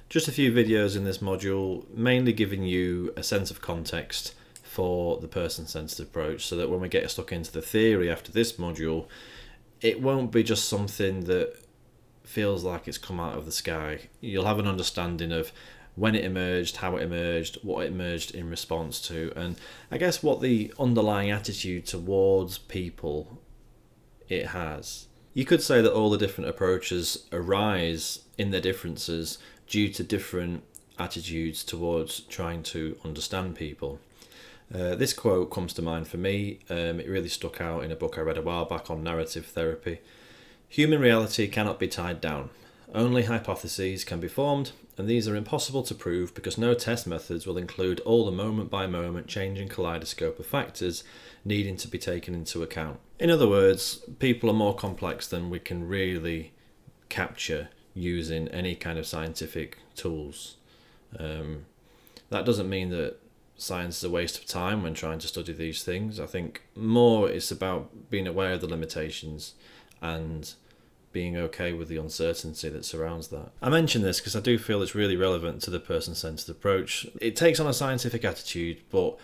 Just a few videos in this module, mainly giving you a sense of context for the person-centered approach, so that when we get stuck into the theory after this module, it won't be just something that feels like it's come out of the sky. You'll have an understanding of when it emerged, how it emerged, what it emerged in response to, and I guess what the underlying attitude towards people it has. You could say that all the different approaches arise in their differences due to different attitudes towards trying to understand people. This quote comes to mind for me. It really stuck out in a book I read a while back on narrative therapy. Human reality cannot be tied down. Only hypotheses can be formed, and these are impossible to prove because no test methods will include all the moment-by-moment changing kaleidoscope of factors needing to be taken into account. In other words, people are more complex than we can really capture using any kind of scientific tools. That doesn't mean that science is a waste of time when trying to study these things. I think more it's about being aware of the limitations and being okay with the uncertainty that surrounds that. I mention this because I do feel it's really relevant to the person-centered approach. It takes on a scientific attitude, but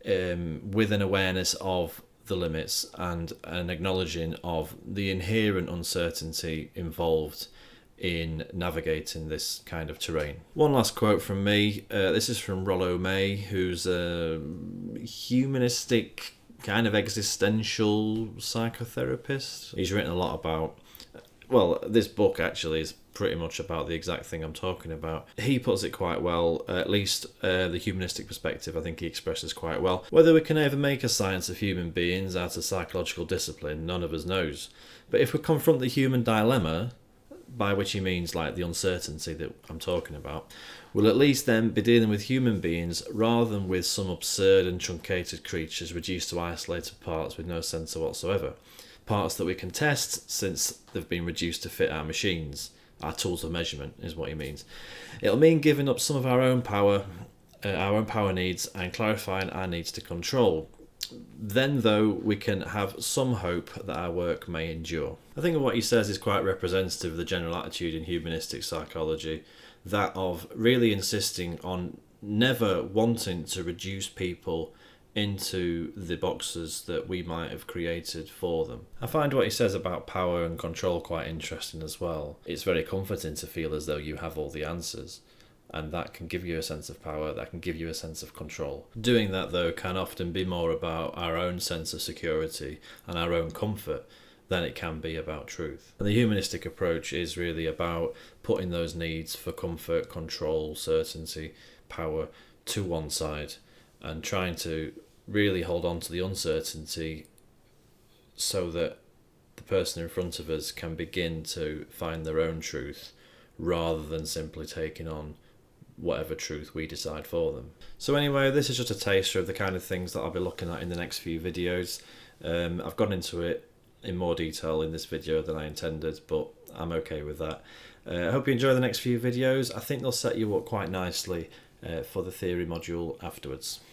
with an awareness of the limits and an acknowledging of the inherent uncertainty involved in navigating this kind of terrain. One last quote from me. This is from Rollo May, who's a humanistic kind of existential psychotherapist. He's written a lot about, well, this book actually is pretty much about the exact thing I'm talking about. He puts it quite well, at least the humanistic perspective I think he expresses quite well. Whether we can ever make a science of human beings out of psychological discipline, none of us knows. But if we confront the human dilemma, by which he means like the uncertainty that I'm talking about, we'll at least then be dealing with human beings rather than with some absurd and truncated creatures reduced to isolated parts with no sensor whatsoever. Parts that we can test since they've been reduced to fit our machines. Our tools of measurement is what he means. It'll mean giving up some of our own power needs and clarifying our needs to control. Then, though, we can have some hope that our work may endure. I think what he says is quite representative of the general attitude in humanistic psychology, that of really insisting on never wanting to reduce people into the boxes that we might have created for them. I find what he says about power and control quite interesting as well. It's very comforting to feel as though you have all the answers, and that can give you a sense of power, that can give you a sense of control. Doing that, though, can often be more about our own sense of security and our own comfort than it can be about truth. And the humanistic approach is really about putting those needs for comfort, control, certainty, power to one side and trying to really hold on to the uncertainty so that the person in front of us can begin to find their own truth rather than simply taking on whatever truth we decide for them. So anyway, this is just a taster of the kind of things that I'll be looking at in the next few videos. I've gone into it in more detail in this video than I intended, but I'm okay with that. I hope you enjoy the next few videos. I think they'll set you up quite nicely for the theory module afterwards.